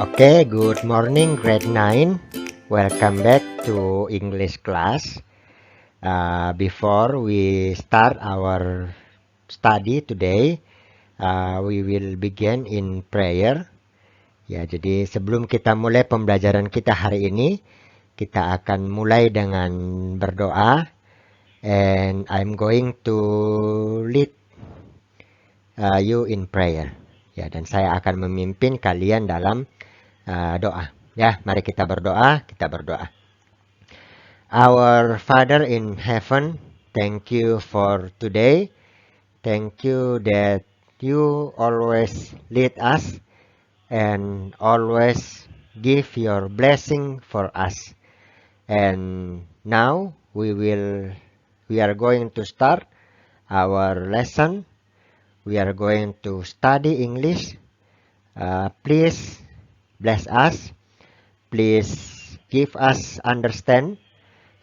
Okay, good morning, grade 9. Welcome back to English class. Before we start our study today, we will begin in prayer. Ya, jadi sebelum kita mulai pembelajaran kita hari ini, kita akan mulai dengan berdoa. And I'm going to lead you in prayer. Ya, dan saya akan memimpin kalian dalam doa. Ya, mari kita berdoa, Our Father in heaven, thank you for today. Thank you that you always lead us and always give your blessing for us. And now we are going to start our lesson. We are going to study English. Please bless us. Please give us understand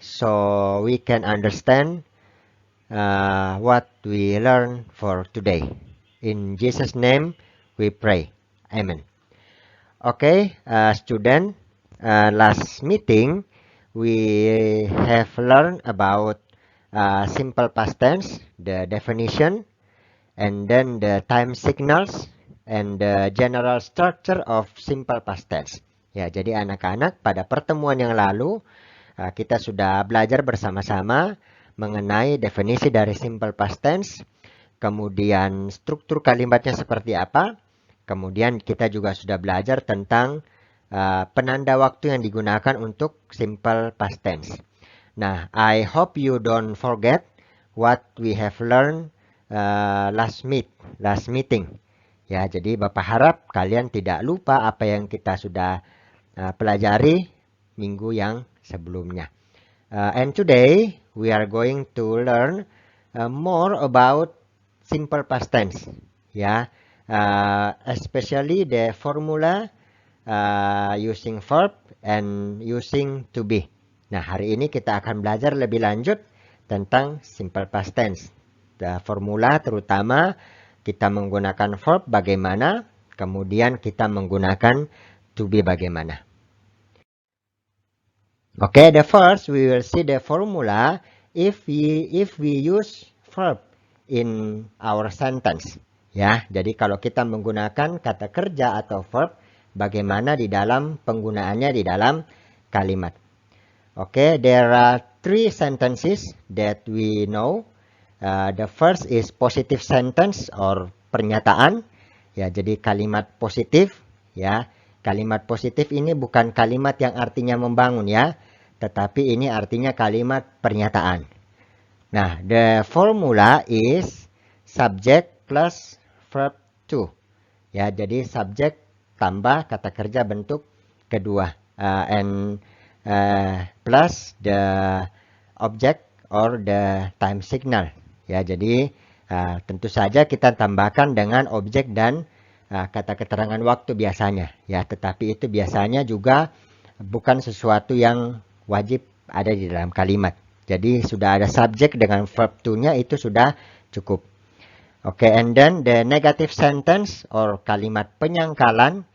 so we can understand what we learn for today. In Jesus' name we pray. Amen. Okay, student, last meeting we have learned about simple past tense, the definition, and then the time signals, and the general structure of simple past tense. Ya, jadi anak-anak pada pertemuan yang lalu kita sudah belajar bersama-sama mengenai definisi dari simple past tense, kemudian struktur kalimatnya seperti apa, kemudian kita juga sudah belajar tentang penanda waktu yang digunakan untuk simple past tense. Nah, I hope you don't forget what we have learned last meeting. Ya, jadi Bapak harap kalian tidak lupa apa yang kita sudah pelajari minggu yang sebelumnya. And today we are going to learn more about simple past tense. Ya, especially the formula using verb and using to be. Nah, hari ini kita akan belajar lebih lanjut tentang simple past tense. Formula terutama kita menggunakan verb bagaimana, kemudian kita menggunakan to be bagaimana. Okay, the first we will see the formula if we use verb in our sentence. Ya, jadi kalau kita menggunakan kata kerja atau verb, bagaimana di dalam penggunaannya di dalam kalimat. Okay, there are 3 sentences that we know. The first is positive sentence or pernyataan. Ya, jadi kalimat positif. Ya, kalimat positif ini bukan kalimat yang artinya membangun ya, tetapi ini artinya kalimat pernyataan. Nah, the formula is subject plus verb to. Ya, jadi subject tambah kata kerja bentuk kedua. And plus the object or the time signal. Ya, jadi tentu saja kita tambahkan dengan objek dan kata keterangan waktu biasanya. Ya, tetapi itu biasanya juga bukan sesuatu yang wajib ada di dalam kalimat. Jadi sudah ada subjek dengan verb to-nya itu sudah cukup. Okay, and then the negative sentence or kalimat penyangkalan.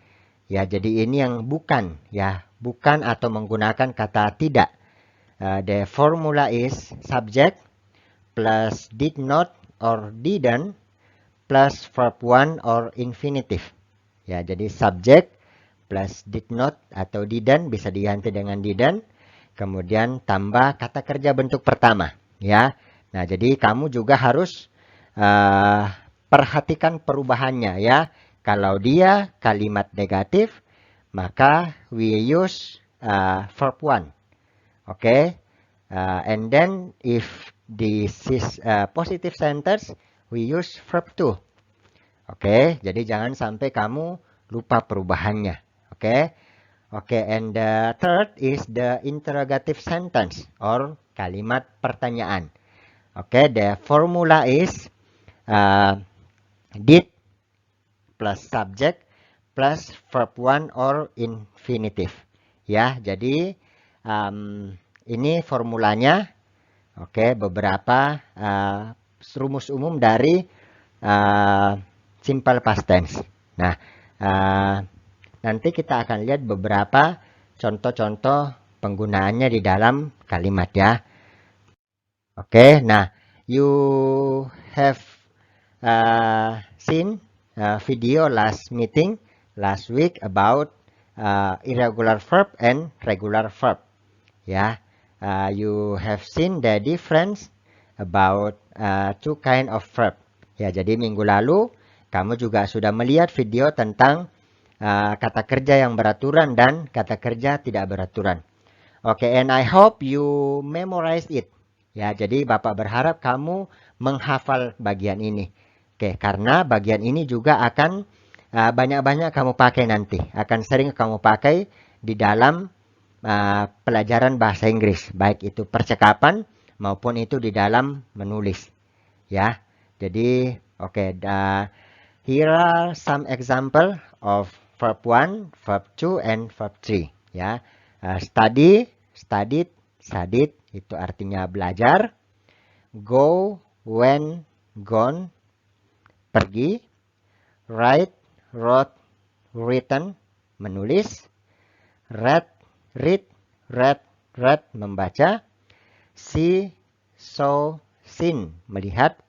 Ya, jadi ini yang bukan, ya, bukan atau menggunakan kata tidak. The formula is subject plus did not or didn't plus verb 1 or infinitive. Ya, jadi subject plus did not atau didn't bisa diganti dengan didn't. Kemudian tambah kata kerja bentuk pertama, ya. Nah, jadi kamu juga harus perhatikan perubahannya, ya. Kalau dia kalimat negatif, maka we use verb 1. Okay? And then if this is positive sentence, we use verb 2. Okay? Jadi jangan sampai kamu lupa perubahannya. Okay? Okay, and the third is the interrogative sentence or kalimat pertanyaan. Okay, the formula is did plus subject plus verb 1 or infinitive. Ya, jadi ini formulanya. Oke, beberapa rumus umum dari simple past tense. Nah, nanti kita akan lihat beberapa contoh-contoh penggunaannya di dalam kalimat ya. Oke, nah you have seen video last week about irregular verb and regular verb. Ya, you have seen the difference about two kind of verb. Ya, jadi minggu lalu kamu juga sudah melihat video tentang kata kerja yang beraturan dan kata kerja tidak beraturan. Oke, and I hope you memorize it. Ya, jadi Bapak berharap kamu menghafal bagian ini. Oke, karena bagian ini juga akan banyak-banyak kamu pakai nanti. Akan sering kamu pakai di dalam pelajaran bahasa Inggris. Baik itu percakapan maupun itu di dalam menulis. Ya, jadi oke, here are some example of verb 1, verb 2, and verb 3. Ya, study, studied, studied, itu artinya belajar. Go, went, gone, pergi. Write, wrote, written, menulis. Read, read, read, read, membaca. See, saw, seen, melihat.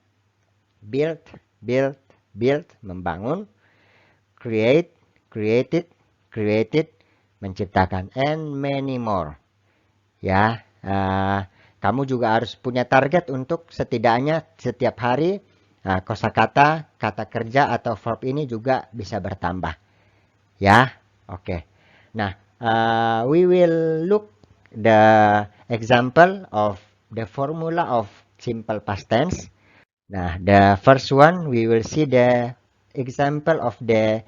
Build, build, build, membangun. Create, created, created, menciptakan, and many more. Ya, kamu juga harus punya target untuk setidaknya setiap hari kosakata, kata kerja atau verb ini juga bisa bertambah. Ya, oke. Nah, we will look the example of the formula of simple past tense. Nah, the first one we will see the example of the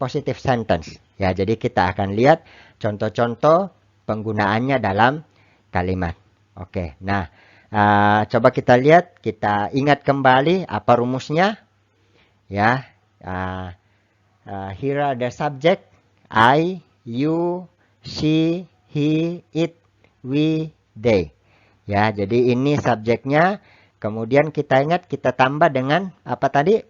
positive sentence. Ya, jadi kita akan lihat contoh-contoh penggunaannya dalam kalimat. Oke, nah coba kita lihat, kita ingat kembali apa rumusnya. Ya, here are the subject: I, you, she, he, it, we, they. Ya, jadi ini subjeknya. Kemudian kita ingat, kita tambah dengan apa tadi?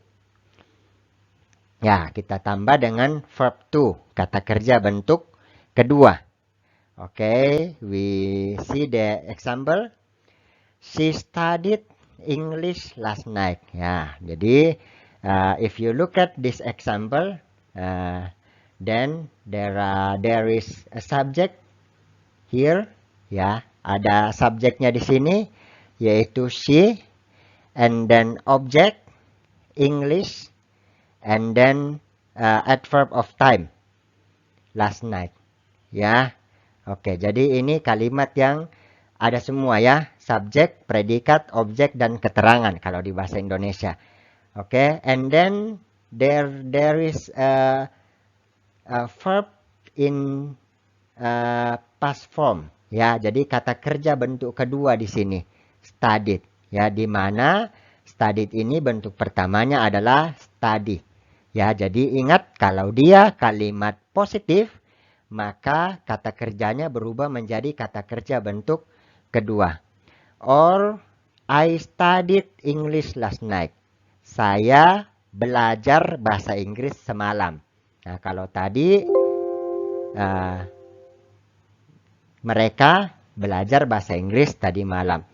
Ya, kita tambah dengan verb to, kata kerja bentuk kedua. Oke, we see the example. She studied English last night. Ya, jadi if you look at this example, then there is a subject here. Ya, ada subjeknya di sini, yaitu she, and then object English, and then adverb of time last night. Ya, oke. Jadi ini kalimat yang ada semua ya, subjek, predikat, objek, dan keterangan kalau di bahasa Indonesia. Oke, and then there is a verb in past form. Ya, jadi kata kerja bentuk kedua di sini, studied. Ya, di mana studied ini bentuk pertamanya adalah study. Ya, jadi ingat kalau dia kalimat positif, maka kata kerjanya berubah menjadi kata kerja bentuk kedua. Or I studied English last night. Saya belajar bahasa Inggris semalam. Nah, kalau tadi mereka belajar bahasa Inggris tadi malam.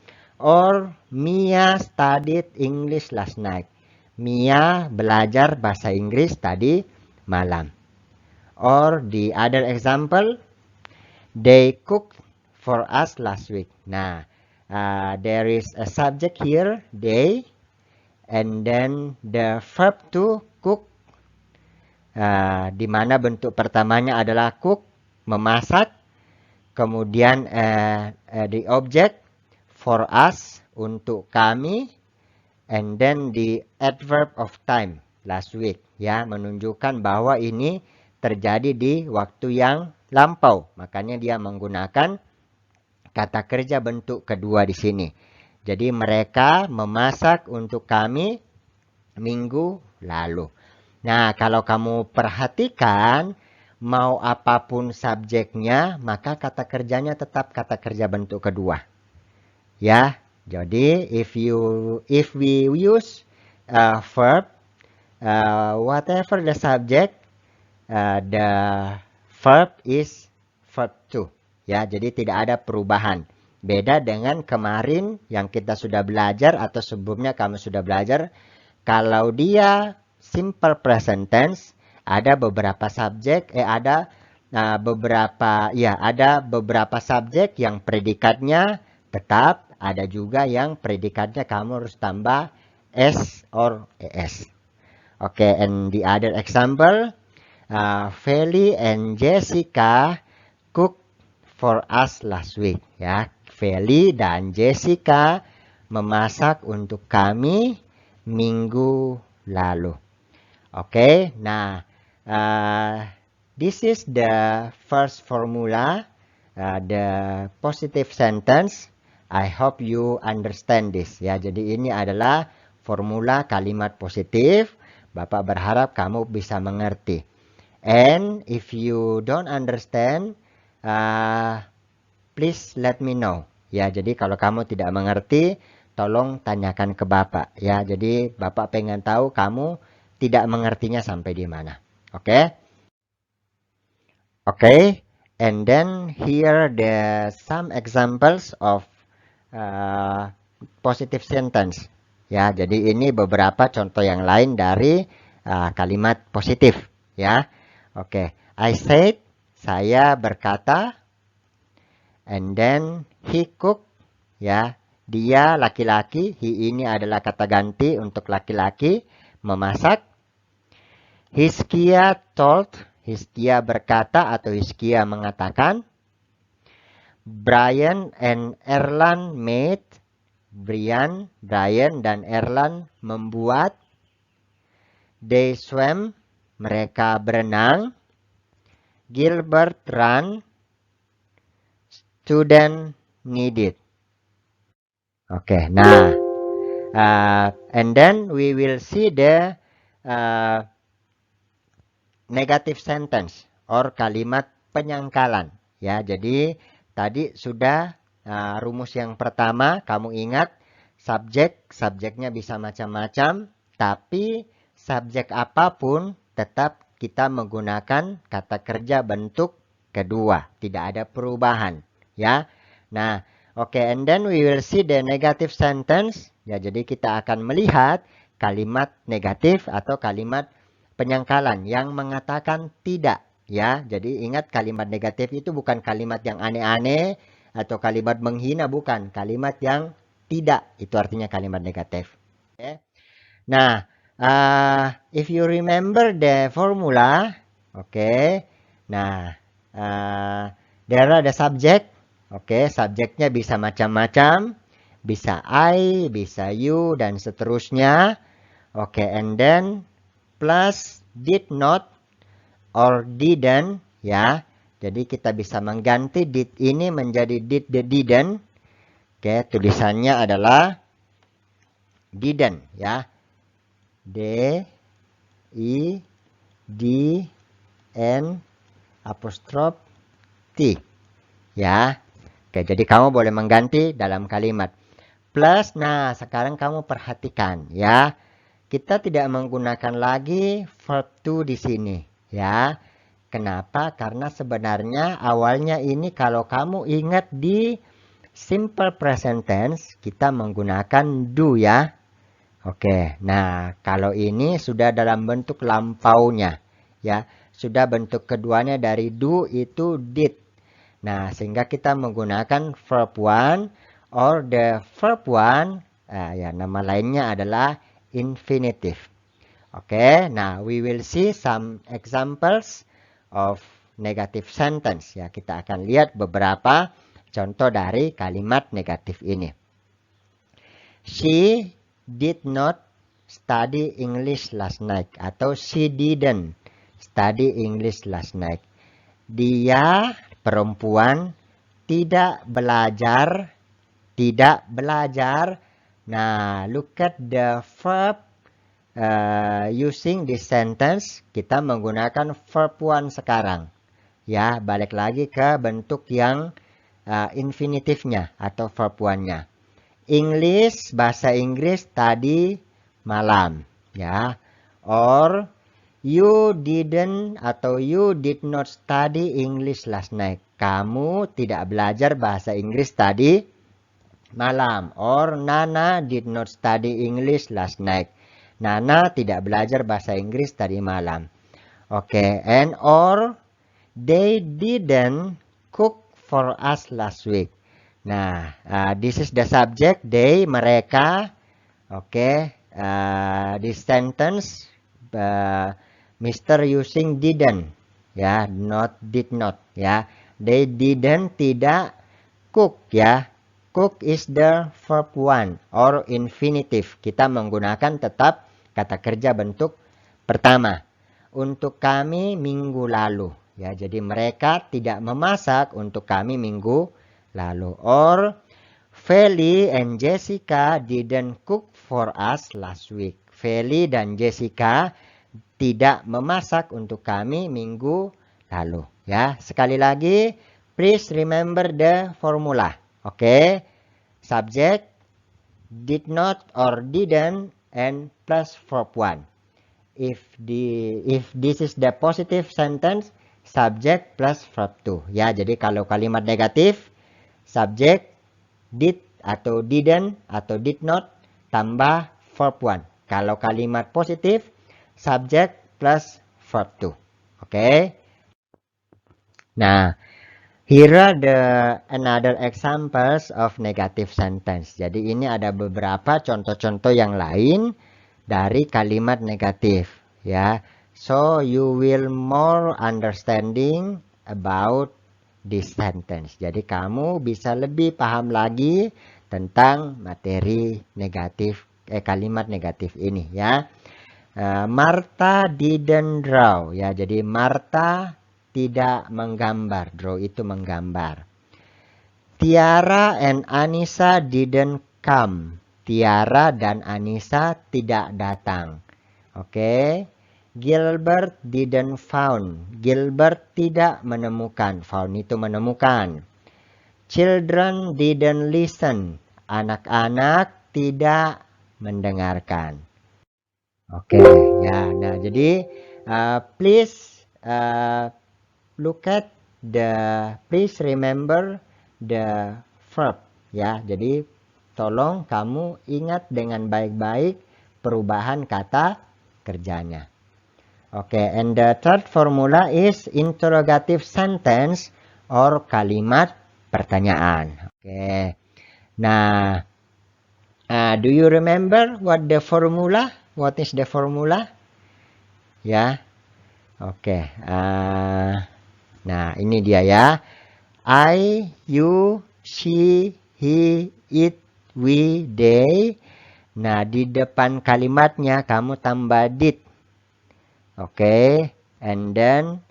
Or Mia studied English last night. Mia belajar bahasa Inggris tadi malam. Or the other example, they cooked for us last week. Nah, there is a subject here, they, and then the verb to cook, di mana bentuk pertamanya adalah cook, memasak. Kemudian the object for us, untuk kami, and then the adverb of time last week, ya, menunjukkan bahwa ini terjadi di waktu yang lampau. Makanya dia menggunakan kata kerja bentuk kedua di sini. Jadi mereka memasak untuk kami minggu lalu. Nah, kalau kamu perhatikan, mau apapun subjeknya, maka kata kerjanya tetap kata kerja bentuk kedua. Ya, jadi if we use verb, whatever the subject, the verb is verb to. Ya, jadi tidak ada perubahan. Beda dengan kemarin yang kita sudah belajar atau sebelumnya kamu sudah belajar. Kalau dia simple present tense, ada beberapa subjek, ada beberapa subjek yang predikatnya tetap, ada juga yang predikatnya kamu harus tambah s or es. Oke, and the other example, Feli and Jessica cook for us last week. Ya, Feli dan Jessica memasak untuk kami minggu lalu. Oke, nah, this is the first formula, the positive sentence. I hope you understand this. Ya, jadi ini adalah formula kalimat positif. Bapak berharap kamu bisa mengerti. And if you don't understand, please let me know. Ya, jadi kalau kamu tidak mengerti, tolong tanyakan ke Bapak. Ya, jadi Bapak pengen tahu kamu tidak mengertinya sampai di mana. Oke? Oke. And then here the some examples of positive sentence. Ya, jadi ini beberapa contoh yang lain dari kalimat positif. Ya, oke. I said, saya berkata. And then he cook, ya, dia laki-laki. He ini adalah kata ganti untuk laki-laki, memasak. Hizkia told, Hizkia berkata atau Hizkia mengatakan. Brian and Erlan made, Brian dan Erlan membuat. They swam, mereka berenang. Gilbert ran, student needed. Oke, nah, and then we will see the negative sentence or kalimat penyangkalan. Ya, jadi tadi sudah rumus yang pertama, kamu ingat subjeknya bisa macam-macam, tapi subjek apapun tetap kita menggunakan kata kerja bentuk kedua, tidak ada perubahan. Ya, nah, oke, and then we will see the negative sentence. Ya, jadi kita akan melihat kalimat negatif atau kalimat penyangkalan yang mengatakan tidak. Ya, jadi ingat kalimat negatif itu bukan kalimat yang aneh-aneh atau kalimat menghina, bukan. Kalimat yang tidak, itu artinya kalimat negatif. Okay. Nah, if you remember the formula, okay. Nah, there are the subject. Oke, subjeknya bisa macam-macam. Bisa I, bisa you, dan seterusnya. Oke, and then plus did not or didn't, ya. Jadi kita bisa mengganti did ini menjadi didn't. Oke, tulisannya adalah didn't, ya. D I D N apostrof T, ya. Oke, jadi kamu boleh mengganti dalam kalimat. Plus, nah sekarang kamu perhatikan, ya. Kita tidak menggunakan lagi verb to di sini, ya. Kenapa? Karena sebenarnya awalnya ini kalau kamu ingat di simple present tense, kita menggunakan do, ya. Oke, nah kalau ini sudah dalam bentuk lampaunya, ya. Sudah bentuk keduanya dari do itu did. Nah, sehingga kita menggunakan verb one or the verb one, ya nama lainnya adalah infinitive. Oke, nah we will see some examples of negative sentence. Ya, kita akan lihat beberapa contoh dari kalimat negatif ini. She did not study English last night atau she didn't study English last night. Dia perempuan tidak belajar. Nah, look at the verb using this sentence. Kita menggunakan verb one sekarang. Ya, balik lagi ke bentuk yang infinitifnya atau verb one-nya. English, bahasa Inggris tadi malam. Ya, or You didn't atau you did not study English last night. Kamu tidak belajar bahasa Inggris tadi malam. Or Nana did not study English last night. Nana tidak belajar bahasa Inggris tadi malam. Okay, and or they didn't cook for us last week. Nah, this is the subject, they, mereka. Okay, this sentence, Mr. using didn't, ya, not did not, ya. They didn't, tidak cook, ya. Cook is the verb one or infinitive. Kita menggunakan tetap kata kerja bentuk pertama. Untuk kami minggu lalu, ya. Jadi mereka tidak memasak untuk kami minggu lalu. Or Feli and Jessica didn't cook for us last week. Feli dan Jessica tidak memasak untuk kami minggu lalu. Ya, sekali lagi, please remember the formula. Oke, subject, did not or didn't, and plus verb one. If this is the positive sentence, subject plus verb two. Ya, jadi kalau kalimat negatif, subject, did atau didn't atau did not tambah verb one. Kalau kalimat positif, subject plus verb two. Oke. Nah, here are the another examples of negative sentence. Jadi ini ada beberapa contoh-contoh yang lain dari kalimat negatif, ya. So you will more understanding about this sentence. Jadi kamu bisa lebih paham lagi tentang materi negatif, kalimat negatif ini, ya. Martha didn't draw, ya. Jadi Martha tidak menggambar. Draw itu menggambar. Tiara and Anissa didn't come. Tiara dan Anissa tidak datang. Oke. Gilbert didn't found. Gilbert tidak menemukan. Found itu menemukan. Children didn't listen. Anak-anak tidak mendengarkan. Oke, ya. Nah, jadi please look at please remember the verb, ya. Jadi tolong kamu ingat dengan baik-baik perubahan kata kerjanya. Oke, and the third formula is interrogative sentence or kalimat pertanyaan. Oke. Nah, do you remember what the formula? What is the formula? Ya. Oke. Nah, ini dia, ya. I, you, she, he, it, we, they. Nah, di depan kalimatnya kamu tambah did. Oke. And then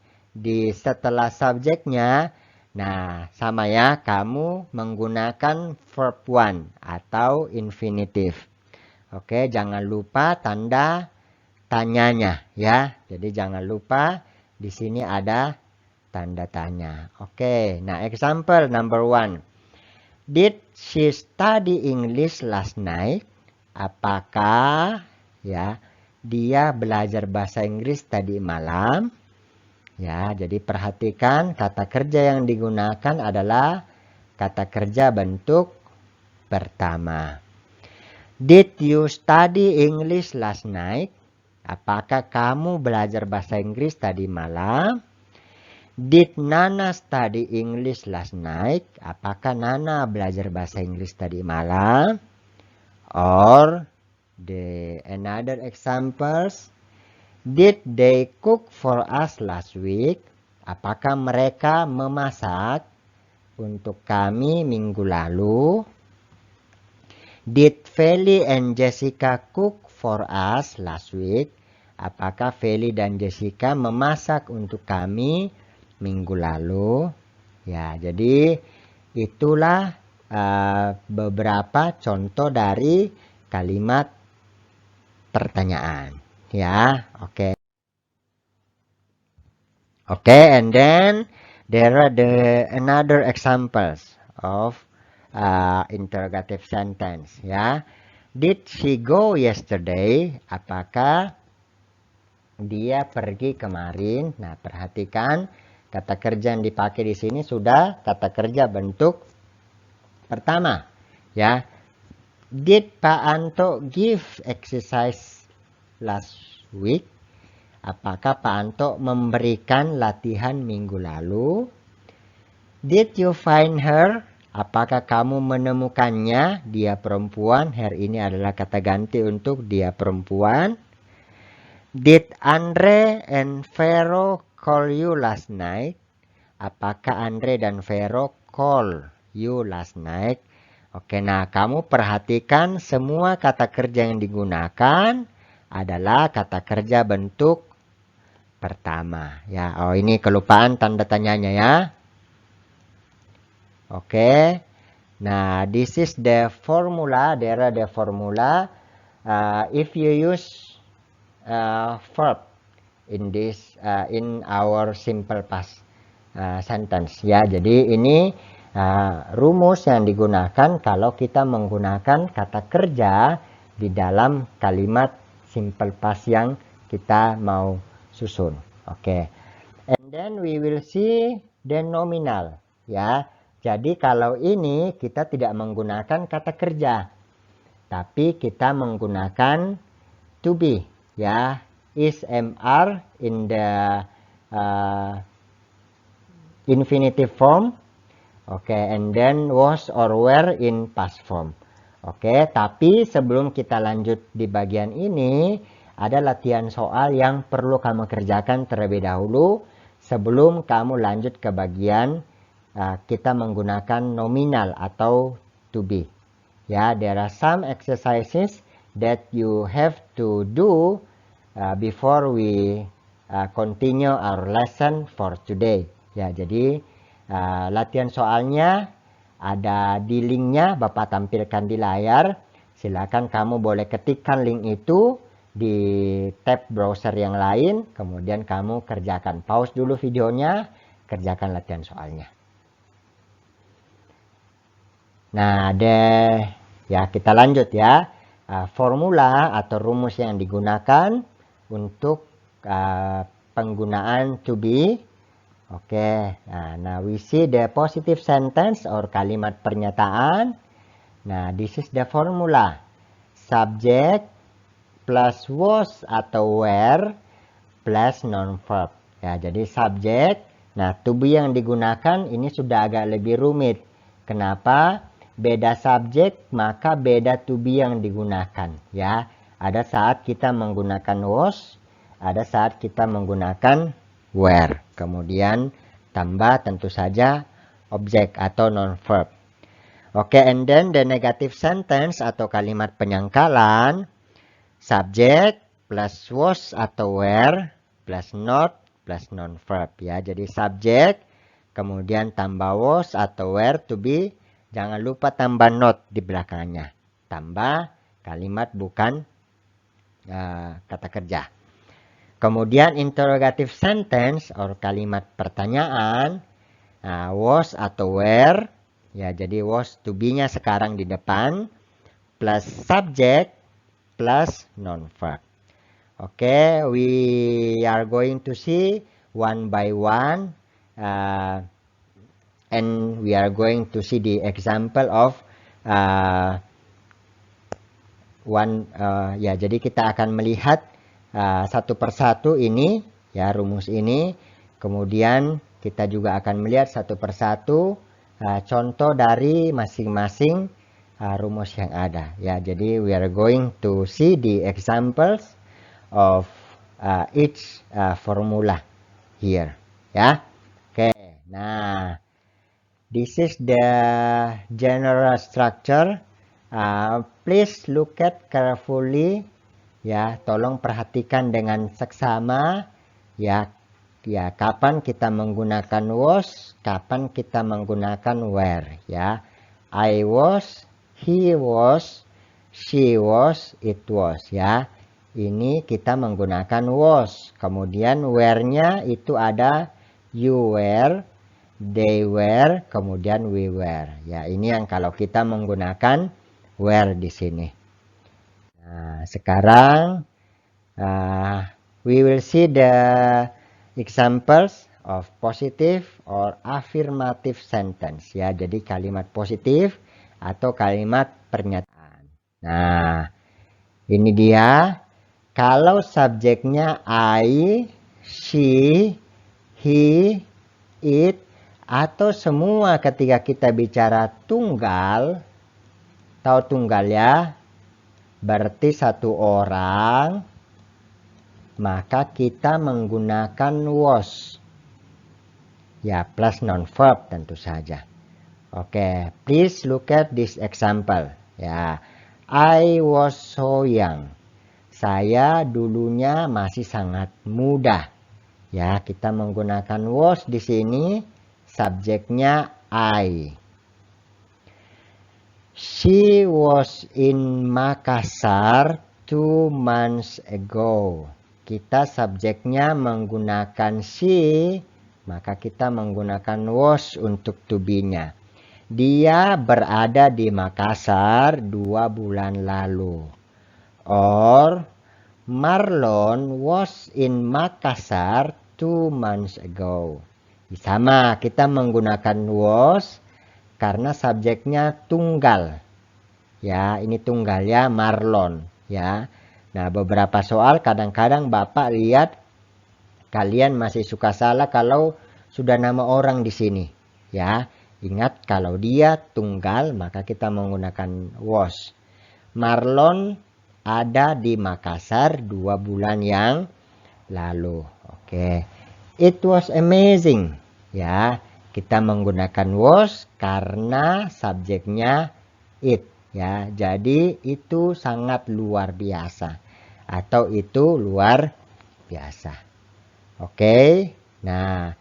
setelah subjeknya, nah, sama ya, kamu menggunakan verb one atau infinitive. Oke, jangan lupa tanda tanyanya, ya. Jadi jangan lupa di sini ada tanda tanya. Oke, nah example number one. Did she study English last night? Apakah, ya, dia belajar bahasa Inggris tadi malam? Ya, jadi perhatikan kata kerja yang digunakan adalah kata kerja bentuk pertama. Did you study English last night? Apakah kamu belajar bahasa Inggris tadi malam? Did Nana study English last night? Apakah Nana belajar bahasa Inggris tadi malam? Or another examples. Did they cook for us last week? Apakah mereka memasak untuk kami minggu lalu? Did Feli and Jessica cook for us last week? Apakah Feli dan Jessica memasak untuk kami minggu lalu? Ya, jadi itulah beberapa contoh dari kalimat pertanyaan. Ya, oke. Oke, and then there are another examples of interrogative sentence, ya. Did she go yesterday? Apakah dia pergi kemarin. Nah, perhatikan kata kerja yang dipakai di sini sudah kata kerja bentuk pertama, ya. Did Pak Anto give exercise last week? Apakah Pak Anto memberikan latihan minggu lalu? Did you find her? Apakah kamu menemukannya? Dia perempuan. Her ini adalah kata ganti untuk dia perempuan. Did Andre and Vero call you last night? Apakah Andre dan Vero call you last night? Oke, nah kamu perhatikan semua kata kerja yang digunakan adalah kata kerja bentuk pertama. Ya, oh ini kelupaan tanda tanyanya ya. Oke, nah this is the formula. There are the formula. If you use verb in this in our simple past sentence, ya. Jadi ini rumus yang digunakan kalau kita menggunakan kata kerja di dalam kalimat simple past yang kita mau susun. Oke. And then we will see the nominal, ya. Jadi kalau ini kita tidak menggunakan kata kerja, tapi kita menggunakan to be, ya. Is, mr in the infinitive form. Oke, and then was or were in past form. Oke, tapi sebelum kita lanjut di bagian ini, ada latihan soal yang perlu kamu kerjakan terlebih dahulu sebelum kamu lanjut ke bagian kita menggunakan nominal atau to be. Ya, there are some exercises that you have to do before we continue our lesson for today. Ya, jadi latihan soalnya ada di linknya, Bapak tampilkan di layar. Silakan kamu boleh ketikkan link itu di tab browser yang lain, kemudian kamu kerjakan. Pause dulu videonya, kerjakan latihan soalnya. Nah, ya kita lanjut ya. Formula atau rumus yang digunakan untuk penggunaan to be. Oke, nah we see the positive sentence or kalimat pernyataan. Nah, this is the formula. Subject plus was atau were plus non-verb. Ya, jadi subject. Nah, to be yang digunakan ini sudah agak lebih rumit. Kenapa? Beda subjek maka beda to be yang digunakan, ya. Ada saat kita menggunakan was, ada saat kita menggunakan were. Kemudian tambah tentu saja objek atau non-verb. Oke, and then the negative sentence atau kalimat penyangkalan. Subject plus was atau were plus not plus non-verb, ya. Jadi subjek, kemudian tambah was atau were to be. Jangan lupa tambah not di belakangnya. Tambah kalimat bukan kata kerja. Kemudian interrogative sentence or kalimat pertanyaan. Was atau were. Ya, jadi was to be-nya sekarang di depan. Plus subject plus non-verb. Oke, we are going to see one by one. And we are going to see the example of ya, jadi kita akan melihat satu persatu ini, ya, rumus ini. Kemudian kita juga akan melihat satu persatu contoh dari masing-masing rumus yang ada, ya. Jadi we are going to see the examples of each formula here, ya. Oke, nah. This is the general structure. Please look at carefully. Ya, tolong perhatikan dengan seksama. Ya, kapan kita menggunakan was, kapan kita menggunakan were. Ya, I was, he was, she was, it was. Ya, ini kita menggunakan was. Kemudian were-nya itu ada you were, they were, kemudian we were. Ya, ini yang kalau kita menggunakan were di sini. Nah, sekarang we will see the examples of positive or affirmative sentence ya. Jadi kalimat positif atau kalimat pernyataan. Nah, ini dia. Kalau subjeknya I, she, he, it, atau semua ketika kita bicara tunggal, tahu tunggal ya, berarti satu orang, maka kita menggunakan was. Ya, plus non verb tentu saja. Oke, please look at this example. Ya, I was so young. Saya dulunya masih sangat muda. Ya, kita menggunakan was di sini, subjeknya I. She was in Makassar 2 months ago. Kita subjeknya menggunakan she, maka kita menggunakan was untuk to be-nya. Dia berada di Makassar 2 bulan lalu. Or Marlon was in Makassar 2 months ago. Sama, kita menggunakan was karena subjeknya tunggal. Ya, ini tunggal ya, Marlon. Ya. Nah, beberapa soal kadang-kadang Bapak lihat kalian masih suka salah kalau sudah nama orang di sini. Ya, ingat kalau dia tunggal maka kita menggunakan was. Marlon ada di Makassar 2 bulan yang lalu. Oke. It was amazing. Ya, kita menggunakan was karena subjeknya it. Ya, jadi itu sangat luar biasa. Atau itu luar biasa. Oke. Nah,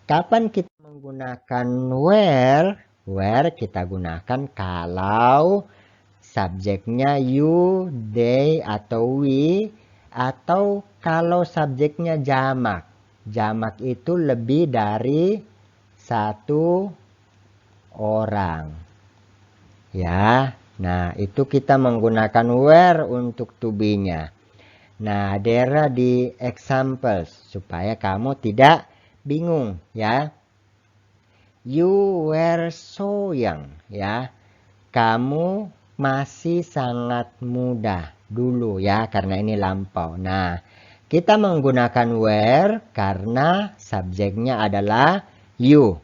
kapan kita menggunakan where? Where kita gunakan kalau subjeknya you, they, atau we, atau kalau subjeknya jamak. Jamak itu lebih dari satu orang. Ya, nah itu kita menggunakan where untuk to be-nya. Nah, daerah di examples supaya kamu tidak bingung ya. You were so young ya. Kamu masih sangat muda dulu ya, karena ini lampau. Nah, kita menggunakan were karena subjeknya adalah you.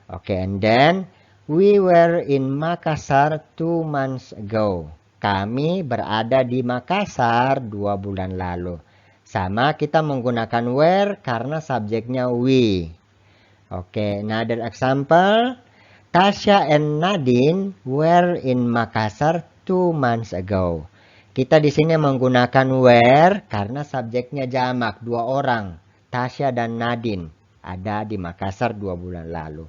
Oke, and then we were in Makassar 2 months ago. Kami berada di Makassar 2 bulan lalu. Sama, kita menggunakan were karena subjeknya we. Oke, another example. Tasya and Nadine were in Makassar 2 months ago. Kita di sini menggunakan were karena subjeknya jamak, 2 orang. Tasya dan Nadine ada di Makassar 2 bulan lalu.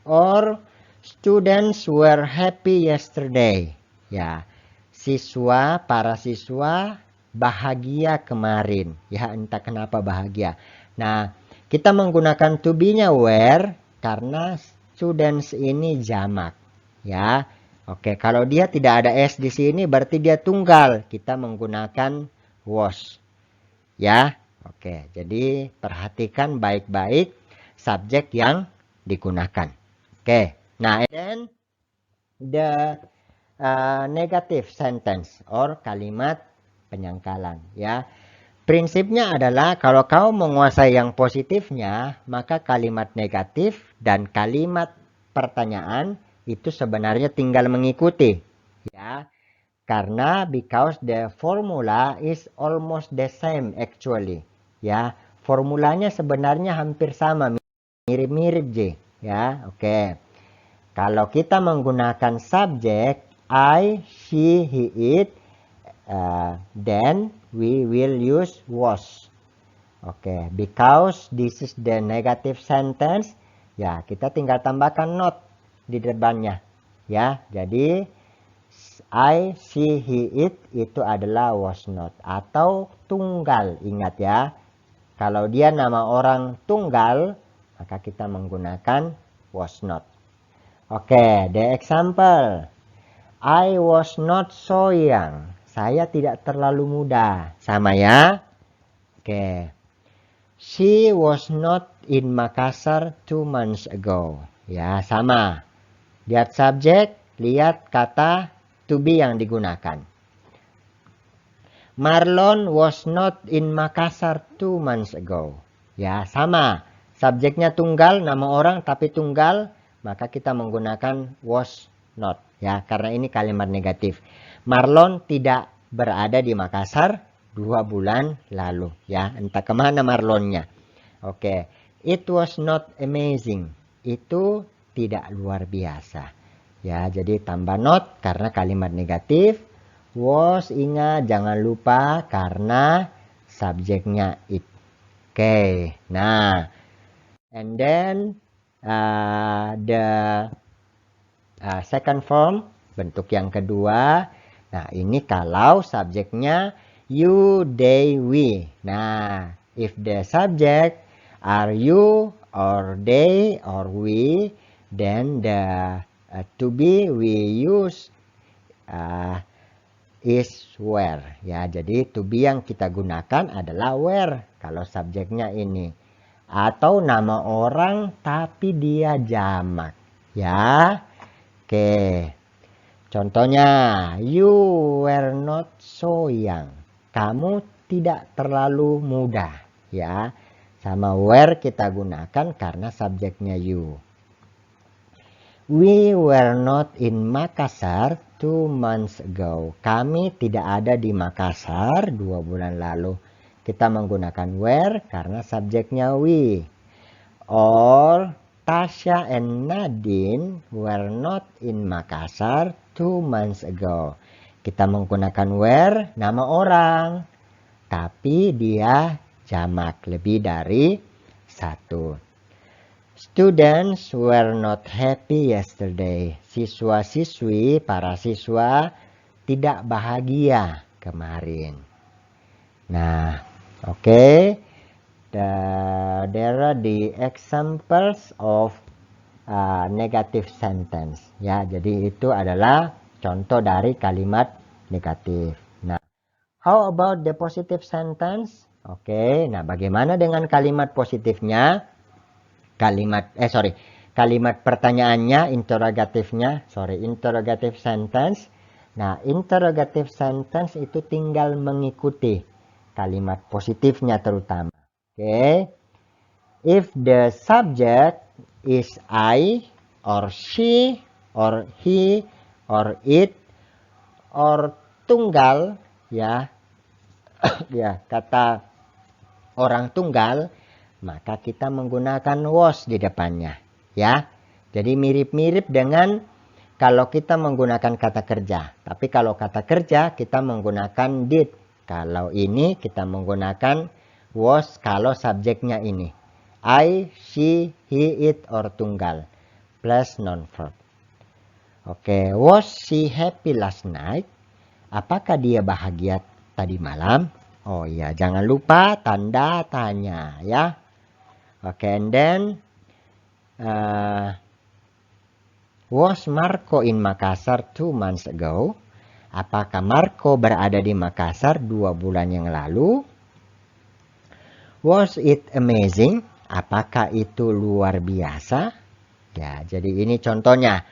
Or students were happy yesterday. Ya, para siswa bahagia kemarin. Ya, entah kenapa bahagia. Nah, kita menggunakan to be-nya were karena students ini jamak. Ya, oke. Kalau dia tidak ada s di sini, berarti dia tunggal. Kita menggunakan was. Ya, oke. Jadi perhatikan baik-baik subjek yang digunakan. Oke. Nah, and then the negative sentence or kalimat penyangkalan. Ya. Prinsipnya adalah kalau kau menguasai yang positifnya, maka kalimat negatif dan kalimat pertanyaan itu sebenarnya tinggal mengikuti. Ya, karena because the formula is almost the same actually. Ya, formulanya sebenarnya hampir sama, mirip-mirip J. Ya, oke. Kalau kita menggunakan subjek I, she, he, it, then we will use was. Oke, because this is the negative sentence, ya kita tinggal tambahkan not di depannya. Ya, jadi I, she, he, it itu adalah was not atau tunggal. Ingat ya, kalau dia nama orang tunggal, maka kita menggunakan was not. Oke, the example. I was not so young. Saya tidak terlalu muda. Sama ya. Oke. She was not in Makassar 2 months ago. Ya, sama. Lihat subjek, lihat kata to be yang digunakan. Marlon was not in Makassar 2 months ago. Ya, sama. Subjeknya tunggal, nama orang tapi tunggal, maka kita menggunakan was not. Ya, karena ini kalimat negatif. Marlon tidak berada di Makassar 2 bulan lalu. Ya, entah kemana Marlonnya. Oke. It was not amazing. Itu tidak luar biasa. Ya, jadi tambah not karena kalimat negatif. Was, ingat jangan lupa karena subjeknya it. Oke. Nah, and then the second form, bentuk yang kedua. Nah, ini kalau subjeknya you, they, we. Nah, if the subject are you or they or we, then the to be we use is where. Ya, jadi to be yang kita gunakan adalah where kalau subjeknya ini. Atau nama orang tapi dia jamak. Ya. Oke. Contohnya, you were not so young. Kamu tidak terlalu muda. Ya. Sama were kita gunakan karena subjeknya you. We were not in Makassar 2 months ago. Kami tidak ada di Makassar 2 bulan lalu. Kita menggunakan were karena subjeknya we. Or Tasya and Nadine were not in Makassar 2 months ago. Kita menggunakan were nama orang. Tapi dia jamak lebih dari satu. Students were not happy yesterday. Siswa-siswi, para siswa tidak bahagia kemarin. Nah, oke. There are the examples of negative sentence. Ya, jadi itu adalah contoh dari kalimat negatif. Nah, how about the positive sentence? Oke, nah bagaimana dengan kalimat positifnya? Kalimat pertanyaannya, interrogative sentence. Nah, interrogative sentence itu tinggal mengikuti kalimat positifnya terutama. Oke. If the subject is I or she or he or it or tunggal, ya. Ya, kata orang tunggal, maka kita menggunakan was di depannya, ya. Jadi mirip-mirip dengan kalau kita menggunakan kata kerja. Tapi kalau kata kerja kita menggunakan did. Kalau ini kita menggunakan was kalau subjeknya ini. I, she, he, it, or tunggal. Plus non-verb. Oke, was she happy last night? Apakah dia bahagia tadi malam? Oh iya, jangan lupa tanda tanya, ya. Oke, and then was Marco in Makassar 2 months ago? Apakah Marco berada di Makassar 2 bulan yang lalu? Was it amazing? Apakah itu luar biasa? Ya, jadi ini contohnya.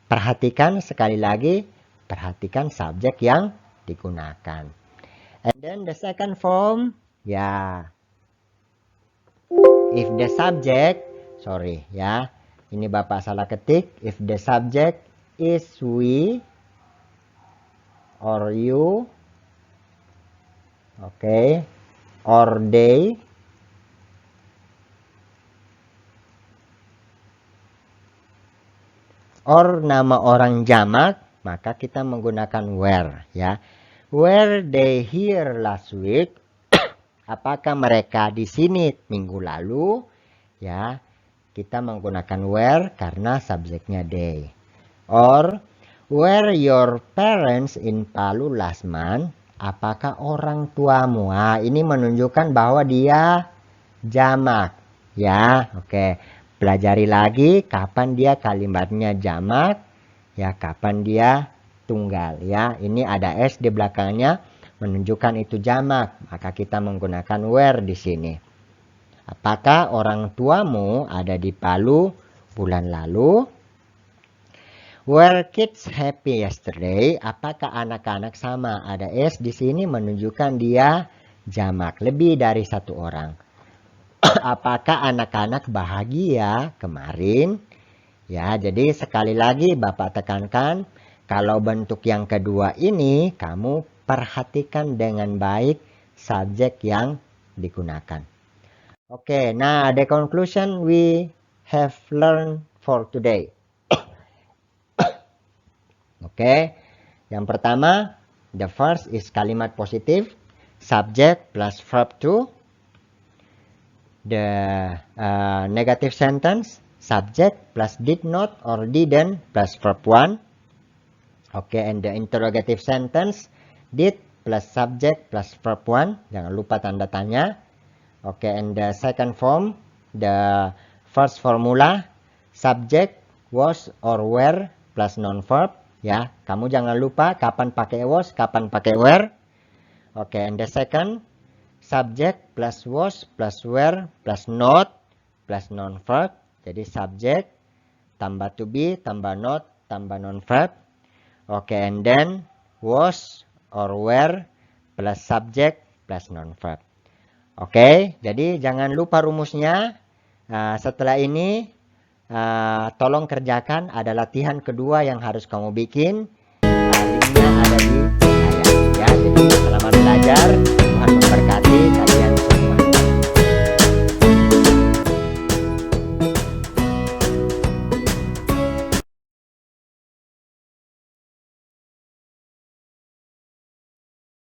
Perhatikan sekali lagi, perhatikan subjek yang digunakan. And then the second form, ya. If the subject, ya. Ini Bapak salah ketik. If the subject is we or you, okay, or they, or nama orang jamak, maka kita menggunakan were, ya. Were they here last week? Apakah mereka di sini minggu lalu? Ya, kita menggunakan were karena subjeknya they. Or were your parents in Palu last month? Apakah orang tuamu? Nah, ini menunjukkan bahwa dia jamak. Ya, oke. Pelajari lagi kapan dia kalimatnya jamak, ya kapan dia tunggal. Ya, ini ada s di belakangnya menunjukkan itu jamak, maka kita menggunakan were di sini. Apakah orang tuamu ada di Palu bulan lalu? Were kids happy yesterday? Apakah anak-anak sama? Ada s di sini menunjukkan dia jamak, lebih dari satu orang. Apakah anak-anak bahagia kemarin? Ya, jadi sekali lagi Bapak tekankan, kalau bentuk yang kedua ini kamu perhatikan dengan baik subjek yang digunakan. Oke, nah the conclusion we have learned for today. Oke, yang pertama, the first is kalimat positif, subject plus verb to. The negative sentence, subject plus did not or didn't plus verb 1. Okay, and the interrogative sentence, did plus subject plus verb 1. Jangan lupa tanda tanya. Okay, and the second form, the first formula, subject was or were plus non-verb. Ya, kamu jangan lupa kapan pakai was, kapan pakai were. Okay, and the second, subject plus was plus were plus not plus non-verb. Jadi subject tambah to be tambah not tambah non-verb. Oke, and then was or were plus subject plus non-verb. Oke, jadi jangan lupa rumusnya. Setelah ini tolong kerjakan, ada latihan kedua yang harus kamu bikin. Linknya ada di saya. Ya, jadi